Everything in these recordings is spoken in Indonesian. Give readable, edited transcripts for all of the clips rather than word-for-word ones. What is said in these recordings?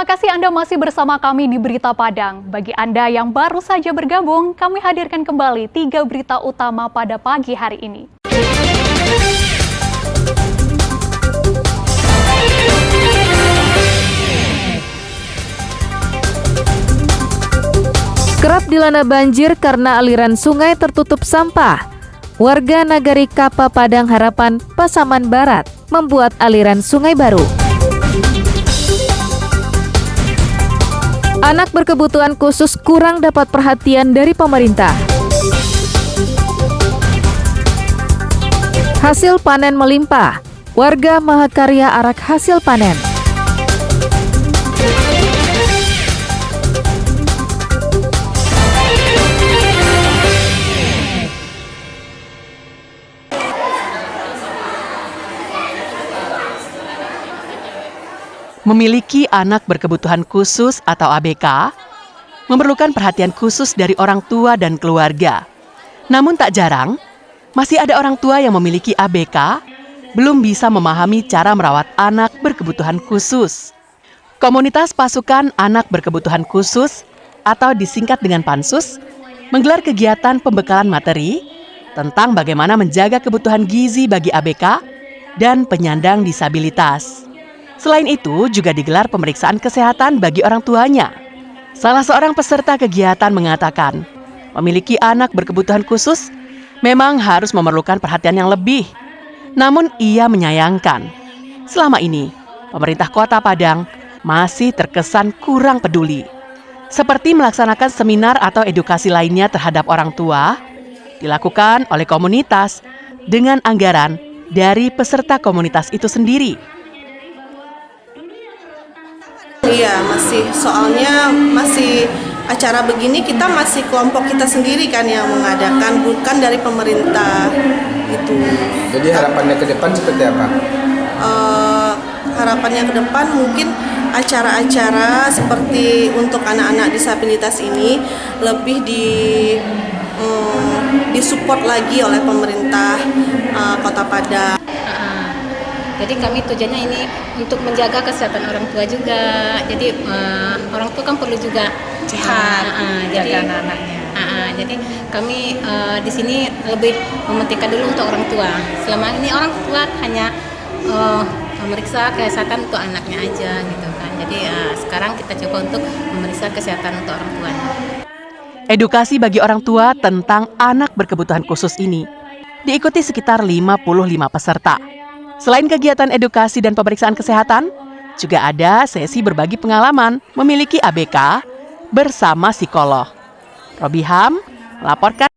Terima kasih Anda masih bersama kami di Berita Padang. Bagi Anda yang baru saja bergabung, kami hadirkan kembali 3 berita utama pada pagi hari ini. Kerap dilanda banjir karena aliran sungai tertutup sampah. Warga Nagari Kapa Padang Harapan, Pasaman Barat membuat aliran sungai baru. Anak berkebutuhan khusus kurang dapat perhatian dari pemerintah. Hasil panen melimpah. Warga Mahakarya arak hasil panen. Memiliki anak berkebutuhan khusus atau ABK memerlukan perhatian khusus dari orang tua dan keluarga. Namun tak jarang, masih ada orang tua yang memiliki ABK belum bisa memahami cara merawat anak berkebutuhan khusus. Komunitas Pasukan Anak Berkebutuhan Khusus atau disingkat dengan Pansus menggelar kegiatan pembekalan materi tentang bagaimana menjaga kebutuhan gizi bagi ABK dan penyandang disabilitas. Selain itu, juga digelar pemeriksaan kesehatan bagi orang tuanya. Salah seorang peserta kegiatan mengatakan, memiliki anak berkebutuhan khusus memang harus memerlukan perhatian yang lebih. Namun ia menyayangkan, selama ini pemerintah Kota Padang masih terkesan kurang peduli. Seperti melaksanakan seminar atau edukasi lainnya terhadap orang tua, dilakukan oleh komunitas dengan anggaran dari peserta komunitas itu sendiri. Iya, soalnya acara begini kita masih kelompok kita sendiri kan yang mengadakan, bukan dari pemerintah gitu. Jadi harapannya ke depan seperti apa? Harapannya ke depan mungkin acara-acara seperti untuk anak-anak disabilitas ini lebih disupport lagi oleh pemerintah Kota Padang. Jadi kami tujuannya ini untuk menjaga kesehatan orang tua juga. Jadi orang tua kan perlu juga sehat, jaga anak-anaknya. Jadi kami di sini lebih mementingkan dulu untuk orang tua. Selama ini orang tua hanya memeriksa kesehatan untuk anaknya aja gitu kan. Jadi sekarang kita coba untuk memeriksa kesehatan untuk orang tuanya. Edukasi bagi orang tua tentang anak berkebutuhan khusus ini diikuti sekitar 55 peserta. Selain kegiatan edukasi dan pemeriksaan kesehatan, juga ada sesi berbagi pengalaman memiliki ABK bersama psikolog. Robiham melaporkan.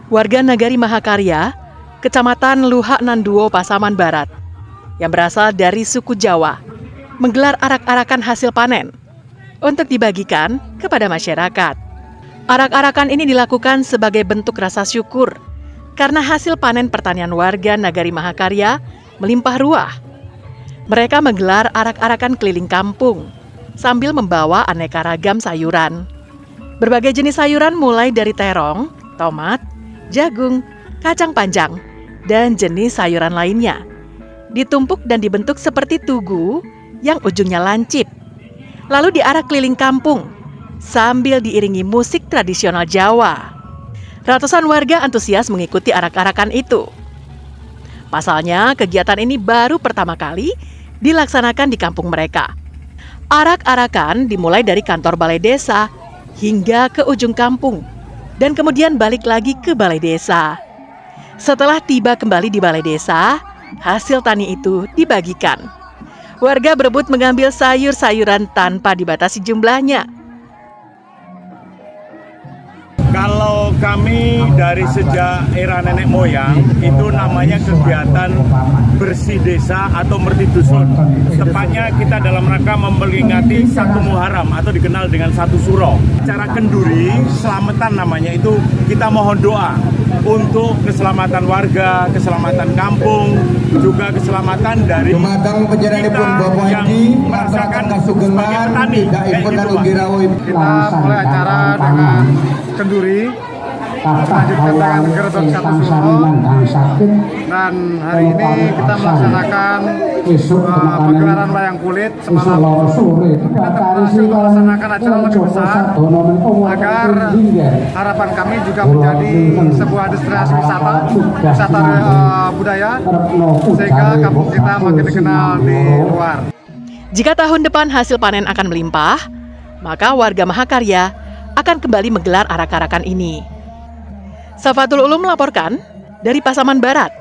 Warga Nagari Mahakarya, Kecamatan Luha Nanduo, Pasaman Barat, yang berasal dari suku Jawa, menggelar arak-arakan hasil panen untuk dibagikan kepada masyarakat. Arak-arakan ini dilakukan sebagai bentuk rasa syukur karena hasil panen pertanian warga Nagari Mahakarya melimpah ruah. Mereka menggelar arak-arakan keliling kampung sambil membawa aneka ragam sayuran. Berbagai jenis sayuran mulai dari terong, tomat, jagung, kacang panjang, dan jenis sayuran lainnya. Ditumpuk dan dibentuk seperti tugu yang ujungnya lancip. Lalu diarak keliling kampung sambil diiringi musik tradisional Jawa. Ratusan warga antusias mengikuti arak-arakan itu. Pasalnya, kegiatan ini baru pertama kali dilaksanakan di kampung mereka. Arak-arakan dimulai dari kantor balai desa hingga ke ujung kampung, dan kemudian balik lagi ke balai desa. Setelah tiba kembali di balai desa, hasil tani itu dibagikan. Warga berebut mengambil sayur-sayuran tanpa dibatasi jumlahnya. Kalau kami dari sejak era nenek moyang, itu namanya kegiatan bersih desa atau merti dusun. Tepatnya kita dalam rangka memperingati satu Muharram atau dikenal dengan satu Suro. Cara kenduri, selamatan namanya, itu kita mohon doa untuk keselamatan warga, keselamatan kampung, juga keselamatan dari kita yang merasakan sebagai petani. Kita mulai acara dengan kenduri Lanjutkan dengan Gerbang 1 Solo, dan hari ini kita melaksanakan pegelaran wayang kulit semalam. Kita masih melaksanakan acara lebih besar agar harapan kami juga menjadi sebuah destinasi wisata budaya, sehingga kampung kita makin dikenal di luar. Jika tahun depan hasil panen akan melimpah, maka warga Mahakarya akan kembali menggelar arak-arakan ini. Safatul Ulum melaporkan dari Pasaman Barat.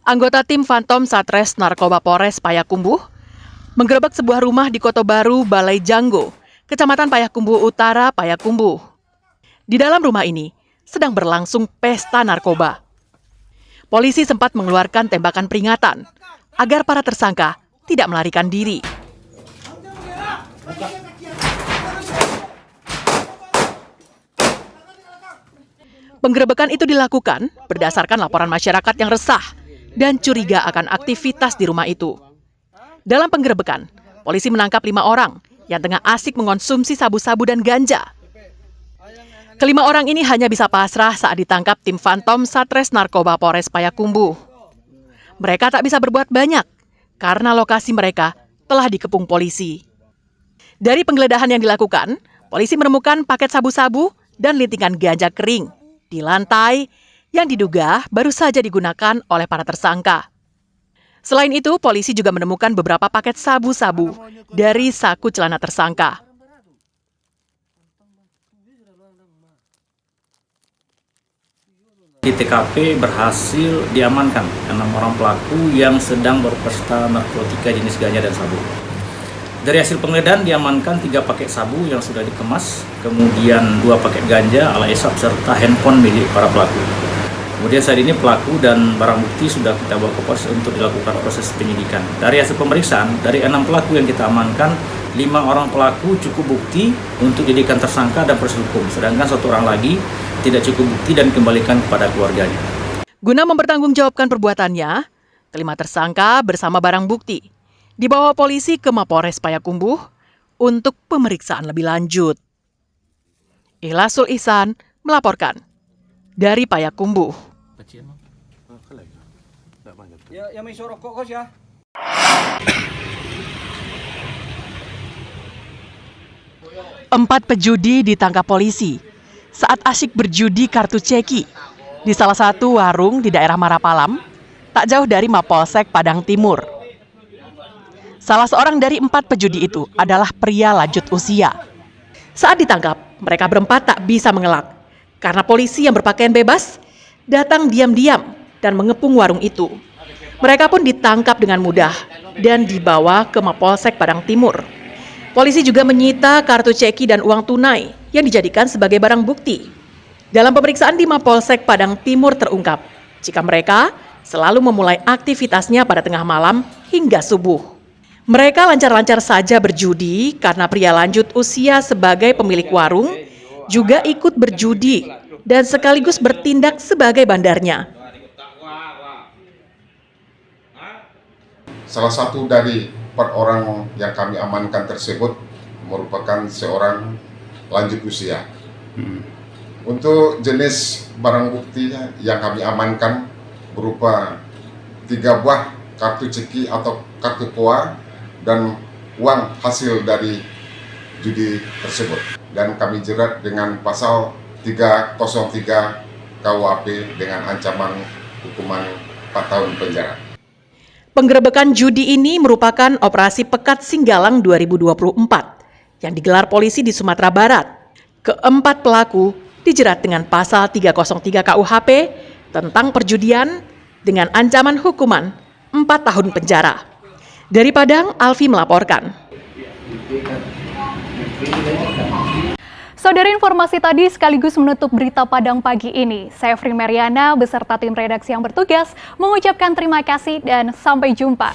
Anggota tim Phantom Satres Narkoba Polres Payakumbuh menggerebek sebuah rumah di Koto Baru, Balai Janggo, Kecamatan Payakumbuh Utara, Payakumbuh. Di dalam rumah ini sedang berlangsung pesta narkoba. Polisi sempat mengeluarkan tembakan peringatan agar para tersangka tidak melarikan diri. Penggerebekan itu dilakukan berdasarkan laporan masyarakat yang resah dan curiga akan aktivitas di rumah itu. Dalam penggerebekan, polisi menangkap 5 orang yang tengah asik mengonsumsi sabu-sabu dan ganja. Kelima orang ini hanya bisa pasrah saat ditangkap tim Phantom Satres Narkoba Polres Payakumbuh. Mereka tak bisa berbuat banyak karena lokasi mereka telah dikepung polisi. Dari penggeledahan yang dilakukan, polisi menemukan paket sabu-sabu dan lintingan ganja kering di lantai yang diduga baru saja digunakan oleh para tersangka. Selain itu, polisi juga menemukan beberapa paket sabu-sabu dari saku celana tersangka. Di TKP berhasil diamankan 6 orang pelaku yang sedang berpesta narkotika jenis ganja dan sabu. Dari hasil penggeledahan diamankan 3 paket sabu yang sudah dikemas, kemudian 2 paket ganja ala esap serta handphone milik para pelaku. Kemudian saat ini pelaku dan barang bukti sudah kita bawa ke Polres untuk dilakukan proses penyidikan. Dari hasil pemeriksaan, dari 6 pelaku yang kita amankan, 5 orang pelaku cukup bukti untuk dijadikan tersangka dan proses hukum, sedangkan 1 orang lagi tidak cukup bukti dan kembalikan kepada keluarganya. Guna mempertanggungjawabkan perbuatannya, kelima tersangka bersama barang bukti dibawa polisi ke Mapolres Payakumbuh untuk pemeriksaan lebih lanjut. Ihlasul Ihsan melaporkan dari Payakumbuh. Ya, may sorok ko siya. 4 pejudi ditangkap polisi saat asyik berjudi kartu ceki di salah satu warung di daerah Marapalam, tak jauh dari Mapolsek Padang Timur. Salah seorang dari 4 pejudi itu adalah pria lanjut usia. Saat ditangkap, mereka berempat tak bisa mengelak karena polisi yang berpakaian bebas datang diam-diam dan mengepung warung itu. Mereka pun ditangkap dengan mudah dan dibawa ke Mapolsek Padang Timur. Polisi juga menyita kartu ceki dan uang tunai yang dijadikan sebagai barang bukti. Dalam pemeriksaan di Mapolsek Padang Timur terungkap jika mereka selalu memulai aktivitasnya pada tengah malam hingga subuh. Mereka lancar-lancar saja berjudi karena pria lanjut usia sebagai pemilik warung juga ikut berjudi dan sekaligus bertindak sebagai bandarnya. Salah satu dari 4 orang yang kami amankan tersebut merupakan seorang lanjut usia. Untuk jenis barang bukti yang kami amankan berupa 3 buah kartu ceki atau kartu koa dan uang hasil dari judi tersebut. Dan kami jerat dengan pasal 303 KUHP dengan ancaman hukuman 4 tahun penjara. Penggerebekan judi ini merupakan operasi Pekat Singgalang 2024 yang digelar polisi di Sumatera Barat. Keempat pelaku dijerat dengan pasal 303 KUHP tentang perjudian dengan ancaman hukuman 4 tahun penjara. Dari Padang, Alfi melaporkan. Saudara, informasi tadi sekaligus menutup berita Padang pagi ini. Saya Fri Mariana beserta tim redaksi yang bertugas mengucapkan terima kasih dan sampai jumpa.